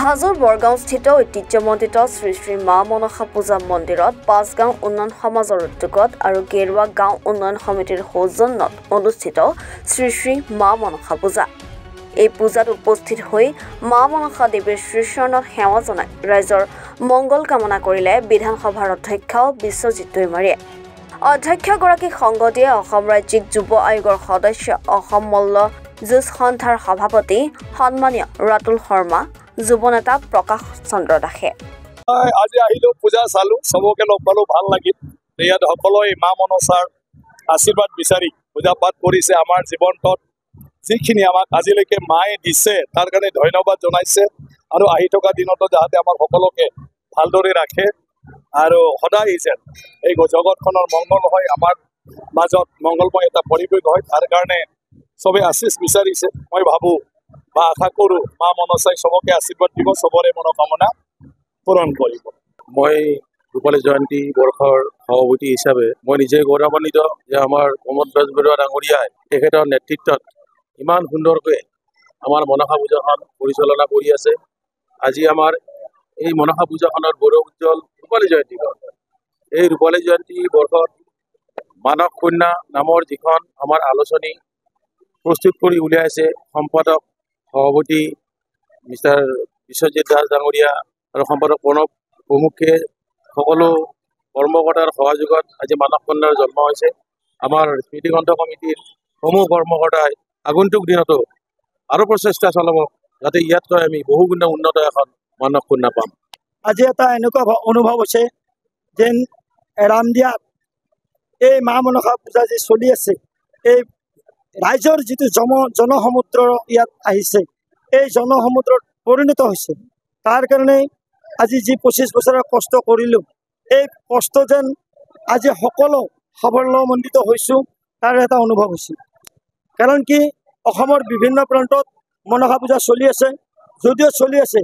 হাজোৰ বৰগাঁওস্থিত ঐতিহ্যমণ্ডিত শ্ৰী শ্ৰী মা মনসা পূজা মন্দিৰত ৫ গাঁও উন্নয়ন সমাজৰ উদ্যোগত আৰু গেৰুৱা গাঁও উন্নয়ন সমিতিৰ সৌজন্যত অনুষ্ঠিত শ্ৰী শ্ৰী মা মনসা পূজা। এই পূজাত উপস্থিত হৈ মা মনসা দেৱীৰ শ্ৰীচৰণত সেৱা জনাই ৰাইজৰ মংগল কামনা কৰিলে বিধানসভাৰ অধ্যক্ষ বিশ্বজিৎ দৈমাৰীয়ে। অধ্যক্ষগৰাকীক সংগ দিয়ে অসম ৰাজ্যিক যুৱ আয়োগৰ সদস্য অসম মল্ল যুঁজ সন্থাৰ সভাপতি সন্মানীয় ৰাতুল শৰ্মা, যুৱ নেতা প্ৰকাশ চন্দ্ৰ দাসে। আজি আহিলো, পূজা চালো, সবকে লগ পালো, ভাল লাগিল। ইয়াত সকলোৱে মা মনসাৰ আশীৰ্বাদ বিচাৰি পূজা পাঠ কৰিছে। আমাৰ জীৱনটোত যিখিনি আমাক আজিলৈকে মায়ে দিছে তাৰ কাৰণে ধন্যবাদ জনাইছে আৰু আহি থকা দিনতো যাতে আমাৰ সকলোকে ভালদৰে ৰাখে আৰু সদায় যেন এই জগতখনৰ মংগল হয়, আমাৰ মাজত মংগলময় এটা পৰিৱেশ হয়, তাৰ কাৰণে চবে আশীষ বিচাৰিছে। মই ভাবো বা আশা কৰো মা মনসাই চবকে আশীৰ্বাদ দিব, চবৰে মনোকামনা পূৰণ কৰিব। মই ৰূপালী জয়ন্তী বৰ্ষৰ সভাপতি হিচাপে মই নিজে গৌৰৱান্বিত যে আমাৰ প্ৰমোদ বেজবৰুৱা ডাঙৰীয়াই তেখেতৰ নেতৃত্বত ইমান সুন্দৰকৈ আমাৰ মনসা পূজাখন পৰিচালনা কৰি আছে। আজি আমাৰ এই মনসা পূজাখনৰ গৌৰৱ উজ্জ্বল ৰূপালী জয়ন্তী বৰ্ষ। এই ৰূপালী জয়ন্তী বৰ্ষত মানস কন্যা নামৰ যিখন আমাৰ আলোচনী প্ৰস্তুত কৰি উলিয়াইছে সম্পাদক সভাপতি মিষ্টাৰ বিশ্বজিৎ দাস ডাঙৰীয়া আৰু সম্পাদক প্ৰণৱ প্ৰমুখ্যে সকলো কৰ্মকৰ্তাৰ সহযোগত আজি মানস কন্যাৰ জন্ম হৈছে। আমাৰ স্মৃতিগ্ৰন্থ কমিটিৰ সমূহ কৰ্মকৰ্তাই আগন্তুক দিনতো আৰু প্ৰচেষ্টা চলাব যাতে ইয়াতকৈ আমি বহুগুণে উন্নত এখন মানস কন্যা পাম। আজি এটা এনেকুৱা অনুভৱ হৈছে যেন ৰামদিয়াত এই মা মনসা পূজা যি চলি আছে, এই ৰাইজৰ যিটো জনসমুদ্ৰ ইয়াত আহিছে, এই জনসমুদ্ৰত পৰিণত হৈছে। তাৰ কাৰণে আজি যি ২৫ বছৰৰ কষ্ট কৰিলোঁ, এই কষ্ট যেন আজি সকলো সাফল্যমণ্ডিত হৈছোঁ তাৰ এটা অনুভৱ হৈছে। কাৰণ কি অসমৰ বিভিন্ন প্ৰান্তত মনসা পূজা চলি আছে, যদিও চলি আছে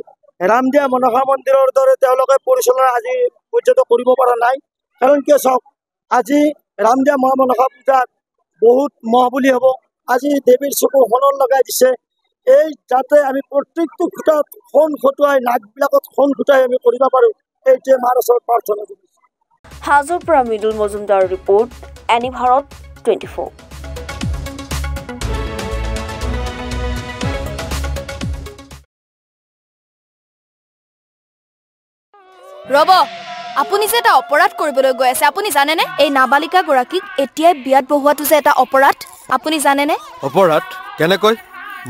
ৰামদিয়া মনসা মন্দিৰৰ দৰে তেওঁলোকে পৰিচালনা আজি পৰ্যন্ত কৰিব পৰা নাই। কাৰণ কিয় চাওক, আজি ৰামদিয়া মা মনসা পূজাত বহুত মহ বুলি হ'ব। আজি দেৱীৰ চকু সোণৰ লগাই দিছে, এই যাতে আমি প্ৰত্যেকটো খুঁটাত সোণ খটুৱাই, নাকবিলাকত সোণ খুটাই আমি কৰিব পাৰোঁ, এইটোৱে মাৰ ওচৰত প্ৰাৰ্থনা কৰিছোঁ। হাজোৰ পৰা মৃদুল মজুমদাৰৰ ৰিপৰ্ট, এনি ভাৰত 24। ৰব, আপুনি যে এটা অপৰাধ কৰিবলৈ গৈ আছে, আপুনি জানেনে? এই নাবালিকাগৰাকীক এতিয়াই বিয়াত বহোৱাটো যে এটা অপৰাধ, আপুনি জানেনে? অপৰাধ কেনেকৈ?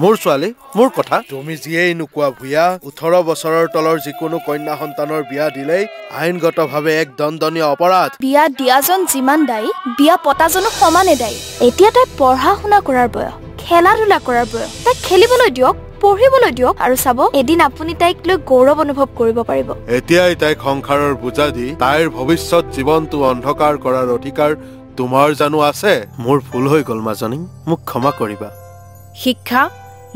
মোৰ ছোৱালী, মোৰ কথা। তুমি যিয়েই নোকোৱা ভূঞা, ১৮ বছৰৰ তলৰ যিকোনো কন্যা সন্তানৰ বিয়া দিলেই আইনগতভাৱে এক দণ্ডনীয় অপৰাধ। বিয়া দিয়াজন যিমান দায়ী, বিয়া পতাজনো সমানে দায়ী। এতিয়া তাই পঢ়া শুনা কৰাৰ বয়স, খেলা ধূলা কৰাৰ বয়স। তাইক খেলিবলৈ দিয়ক, পঢ়িবলৈ দিয়ক, আৰু চাব এদিন আপুনি তাইক লৈ গৌৰৱ অনুভৱ কৰিব পাৰিব। এতিয়াই তাইক সংসাৰৰ বোজা দি তাইৰ ভৱিষ্যত জীৱনটো অন্ধকাৰ কৰাৰ অধিকাৰ তোমাৰ জানো আছে? মোৰ ভুল হৈ গ'ল মাজনী, মোক ক্ষমা কৰিবা। শিক্ষা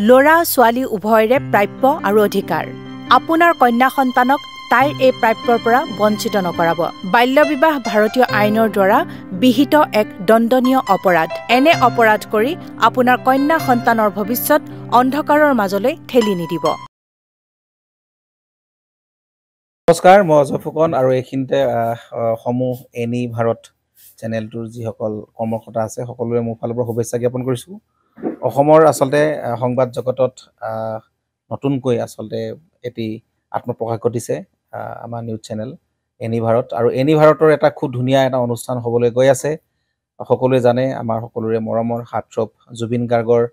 ল'ৰা ছোৱালী উভয়ৰে প্ৰাপ্য আৰু অধিকাৰ। আপোনাৰ কন্যা সন্তানক তাইৰ এই প্ৰাপ্যৰ পৰা বঞ্চিত নকৰাব। বাল্য বিবাহ ভাৰতীয় আইনৰ দ্বাৰা বিহিত এক দণ্ডনীয় অপৰাধ। এনে অপৰাধ কৰি আপোনাৰ কন্যা সন্তানৰ ভৱিষ্যত অন্ধকাৰৰ মাজলৈ ঠেলি নিদিব। নমস্কাৰ, মই অজয় ফুকন আৰু এইখিনিতে সমূহ এনি ভাৰত চেনেলটোৰ যিসকল কৰ্মকৰ্তা আছে সকলোৰে মোৰ ফালৰ পৰা শুভেচ্ছা জ্ঞাপন কৰিছোঁ। অসমৰ আচলতে সংবাদ জগতত নতুনকৈ আচলতে এটি আত্মপ্ৰকাশ ঘটিছে আমাৰ নিউজ চেনেল এনি ভাৰত, আৰু এনি ভাৰতৰ এটা খুব ধুনীয়া এটা অনুষ্ঠান হ'বলৈ গৈ আছে। সকলোৱে জানে আমাৰ সকলোৰে মৰমৰ হাৰ্টথ্ৰব জুবিন গাৰ্গৰ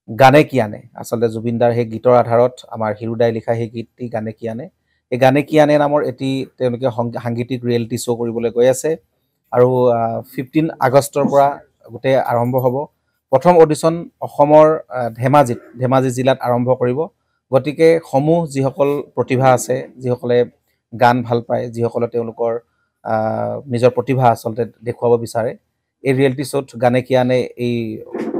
গানে কি আনে, আচলতে জুবিন দাৰ সেই গীতৰ আধাৰত আমাৰ হিৰুদাই লিখা সেই গীতটি গানে কি আনে, এই গানে কি আনে নামৰ এটি তেওঁলোকে সাংগীতিক ৰিয়েলিটি শ্ব' কৰিবলৈ গৈ আছে। আৰু 15 আগষ্টৰ পৰা গোটেই আৰম্ভ হ'ব। প্ৰথম অডিশ্যন অসমৰ ধেমাজি জিলাত আৰম্ভ কৰিব। গতিকে সমূহ যিসকল প্ৰতিভা আছে, যিসকলে গান ভাল পায়, যিসকলে তেওঁলোকৰ নিজৰ প্ৰতিভা আচলতে দেখুৱাব বিচাৰে, এই ৰিয়েলিটি শ্ব'ত গানে কি আনে এই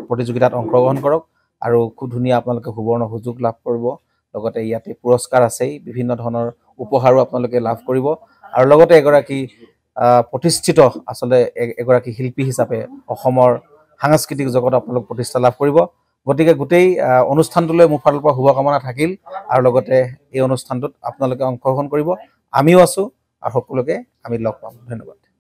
প্ৰতিযোগিতাত অংশগ্ৰহণ কৰক আৰু খুব ধুনীয়া আপোনালোকে সুবৰ্ণ সুযোগ লাভ কৰিব। লগতে ইয়াতে পুৰস্কাৰ আছেই, বিভিন্ন ধৰণৰ উপহাৰো আপোনালোকে লাভ কৰিব, আৰু লগতে এগৰাকী প্ৰতিষ্ঠিত আচলতে এগৰাকী শিল্পী হিচাপে অসমৰ সাংস্কৃতিক জগত আপোনালোক প্ৰতিষ্ঠা লাভ কৰিব। গতিকে গোটেই অনুষ্ঠানটোলৈ মোৰ ফালৰ পৰা শুভকামনা থাকিল আৰু লগতে এই অনুষ্ঠানটোত আপোনালোকে অংশগ্ৰহণ কৰিব আমিও আছোঁ আৰু সকলোকে আমি লগ পাম ধন্যবাদ